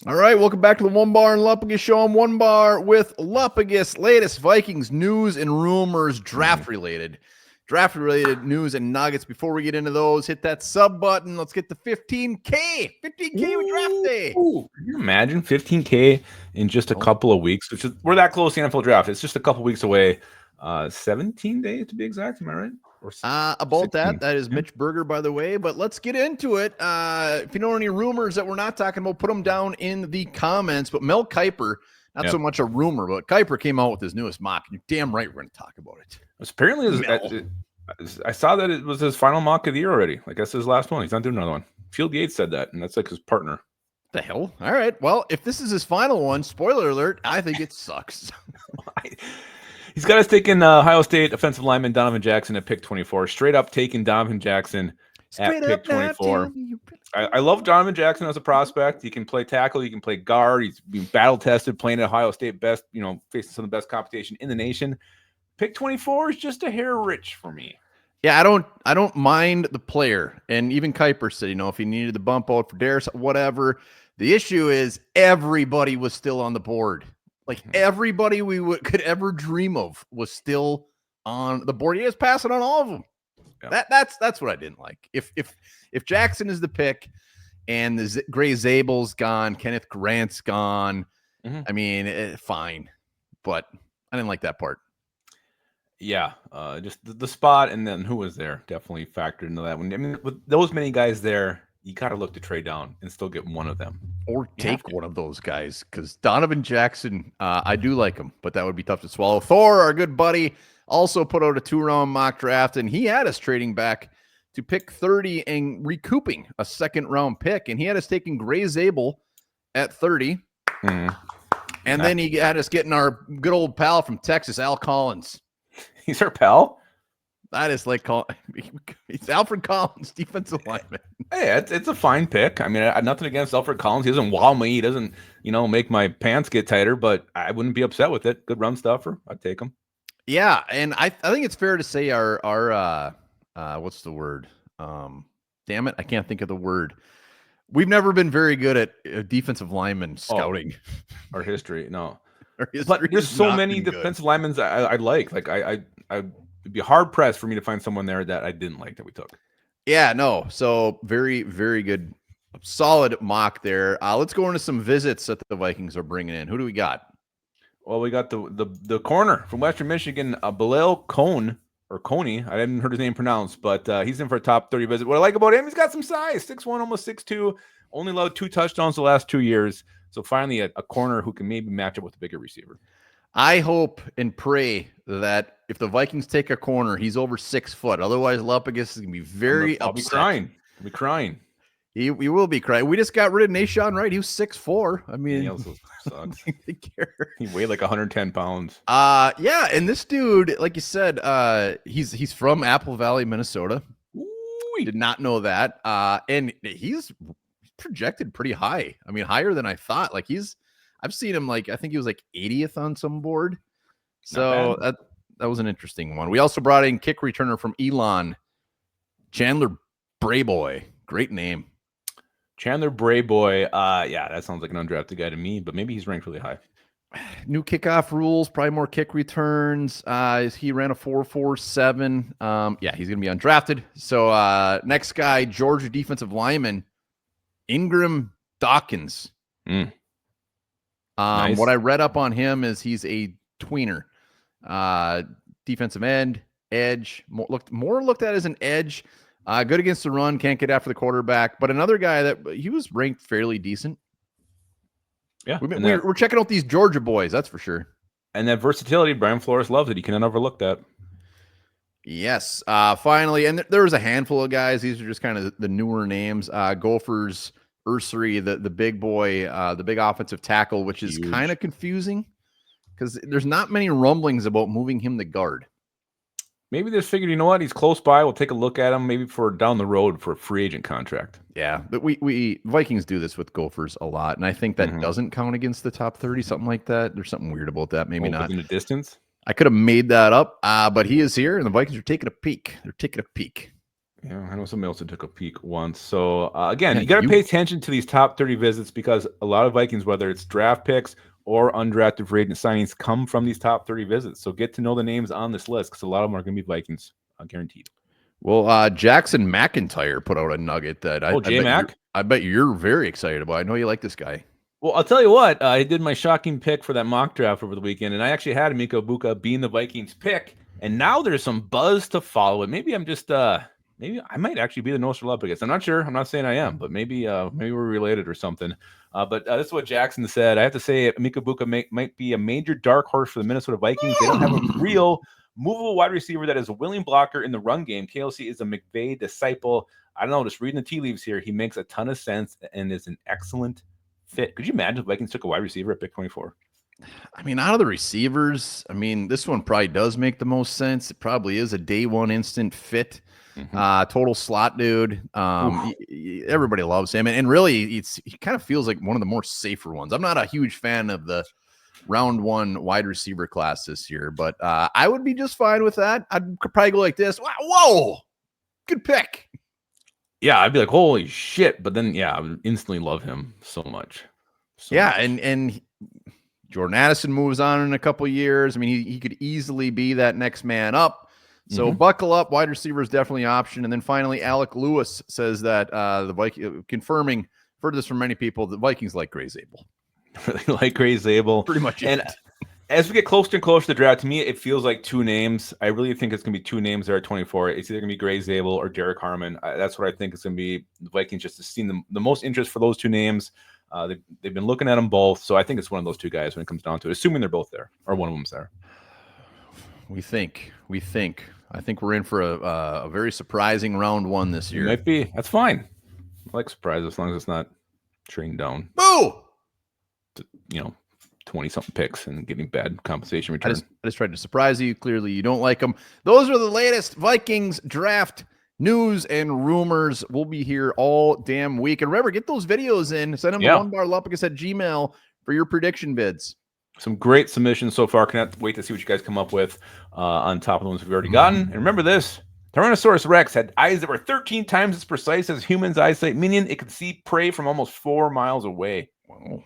All right, welcome back to the Onebar and Lupagus show. I'm Onebar with Lupagus. Latest Vikings news and rumors, draft-related news and nuggets. Before we get into those, hit that sub button. Let's get to 15K. 15K with draft day. Can you imagine 15K in just a couple of weeks? We're that close to the NFL draft. It's just a couple weeks away. 17 days to be exact. Am I right? About 16. That is Mitch Berger, by the way. But let's get into it. If you know any rumors that we're not talking about, put them down in the comments. But Mel Kiper, not so much a rumor, but Kiper came out with his newest mock. And you're damn right we're going to talk about it. Apparently, I saw that it was his final mock of the year already. Like that's his last one. He's not doing another one. Field Yates said that, and that's like his partner. The hell? All right. Well, if this is his final one, spoiler alert, I think it sucks. He's got us taking Ohio State offensive lineman Donovan Jackson at pick 24. Straight up taking Donovan Jackson at pick 24. I love Donovan Jackson as a prospect. He can play tackle. He can play guard. He's been battle tested, playing at Ohio State, facing some of the best competition in the nation. Pick 24 is just a hair rich for me. Yeah, I don't mind the player. And even Kiper said, if he needed the bump out for Darius, whatever. The issue is everybody was still on the board. Like everybody we could ever dream of was still on the board. He is passing on all of them. Yeah. That's what I didn't like. If Jackson is the pick and the Gray Zabel's gone, Kenneth Grant's gone, I mean, fine. But I didn't like that part. Yeah, just the spot and then who was there definitely factored into that one. I mean, with those many guys there, you got to look to trade down and still get one of them. Or take one of those guys, because Donovan Jackson, I do like him, but that would be tough to swallow. Thor, our good buddy, also put out a 2-round mock draft, and he had us trading back to pick 30 and recouping a second-round pick, and he had us taking Gray Zabel at 30. And then he had us getting our good old pal from Texas, Al Collins. He's our pal? That is like it's Alfred Collins, defensive lineman. Hey, it's a fine pick. I mean, I nothing against Alfred Collins. He doesn't wow me. He doesn't, make my pants get tighter, but I wouldn't be upset with it. Good run stuffer. I'd take him. Yeah, and I think it's fair to say our what's the word? Damn it, I can't think of the word. We've never been very good at defensive lineman scouting. Our history, no. But there's so many defensive linemen I like. Like it'd be hard pressed for me to find someone there that I didn't like that we took. Yeah, no. So very, very good, solid mock there. Let's go into some visits that the Vikings are bringing in. Who do we got? Well, we got the corner from Western Michigan, Bilal Coney. I haven't heard his name pronounced, but he's in for a top 30 visit. What I like about him, he's got some size, 6'1", almost 6'2", only allowed 2 touchdowns the last 2 years. So finally a corner who can maybe match up with a bigger receiver. I hope and pray that if the Vikings take a corner, he's over 6 foot. Otherwise, Lupagus is going to be very upset. I'll be crying. He will be crying. We just got rid of Nashawn Wright. He was 6'4". I mean, he also sucks. He weighed like 110 pounds. Yeah, and this dude, like you said, he's from Apple Valley, Minnesota. Ooh. Did not know that. And he's projected pretty high. I mean, higher than I thought. Like I've seen him I think he was 80th on some board. So that was an interesting one. We also brought in kick returner from Elon, Chandler Brayboy. Great name. Chandler Brayboy. Yeah, that sounds like an undrafted guy to me, but maybe he's ranked really high. New kickoff rules, probably more kick returns. He ran a 4.47. Yeah, he's going to be undrafted. So next guy, Georgia defensive lineman, Ingram Dawkins. Nice. What I read up on him is he's a tweener, defensive end, edge, more looked at as an edge, good against the run, can't get after the quarterback, but another guy that he was ranked fairly decent. Yeah. We're checking out these Georgia boys. That's for sure. And that versatility, Brian Flores loves it. He cannot overlook that. Yes. Finally, and there was a handful of guys. These are just kind of the newer names. Gophers, Ursery, the big boy, the big offensive tackle, which is kind of confusing because there's not many rumblings about moving him to guard. Maybe they figured, you know what, he's close by. We'll take a look at him maybe for down the road for a free agent contract. Yeah, but we Vikings do this with Gophers a lot, and I think that doesn't count against the top 30, something like that. There's something weird about that. Maybe not. In the distance? I could have made that up, but he is here, and the Vikings are taking a peek. They're taking a peek. Yeah, I know somebody else that took a peek once. So again, you got to pay attention to these top 30 visits because a lot of Vikings, whether it's draft picks or undrafted free agent signings, come from these top 30 visits. So get to know the names on this list because a lot of them are going to be Vikings, guaranteed. Well, Jackson McIntyre put out a nugget that I bet you're very excited about. I know you like this guy. Well, I'll tell you what, I did my shocking pick for that mock draft over the weekend, and I actually had Miko Buka being the Vikings pick, and now there's some buzz to follow it. Maybe I'm just maybe I might actually be the Lupagus. I'm not sure. I'm not saying I am, but maybe we're related or something. But this is what Jackson said. I have to say, Miko Buka might be a major dark horse for the Minnesota Vikings. They don't have a real movable wide receiver that is a willing blocker in the run game. KLC is a McVay disciple. I don't know, just reading the tea leaves here, he makes a ton of sense and is an excellent fit. Could you imagine if Vikings took a wide receiver at pick 24? I mean, out of the receivers, I mean, this one probably does make the most sense. It probably is a day one instant fit. Total slot dude. Everybody loves him, and really, he kind of feels like one of the more safer ones. I'm not a huge fan of the round one wide receiver class this year, but I would be just fine with that. I'd probably go like this. Whoa, good pick. Yeah, I'd be like, holy shit. But then, yeah, I would instantly love him so much. And Jordan Addison moves on in a couple years. I mean, he could easily be that next man up. So buckle up. Wide receiver is definitely an option. And then finally, Alec Lewis says that the Vikings, confirming, heard this from many people, the Vikings like Gray Zabel. Really like Gray Zabel. Pretty much and as we get closer and closer to the draft, to me, it feels like two names. I really think it's going to be two names there at 24. It's either going to be Gray Zabel or Derek Harmon. That's what I think is going to be. The Vikings just have seen the most interest for those two names. They've been looking at them both. So I think it's one of those two guys when it comes down to it, assuming they're both there or one of them's there. We think. I think we're in for a very surprising round one this year. It might be. That's fine. I like surprises as long as it's not trading down. Boo! 20-something picks and getting bad compensation return. I just tried to surprise you. Clearly, you don't like them. Those are the latest Vikings draft news and rumors. We'll be here all damn week. And remember, get those videos in. Send them to Onebar Lupagus at Gmail for your prediction bids. Some great submissions so far. Cannot wait to see what you guys come up with on top of the ones we've already gotten. And remember this. Tyrannosaurus Rex had eyes that were 13 times as precise as humans' eyesight, meaning it could see prey from almost 4 miles away. Wow.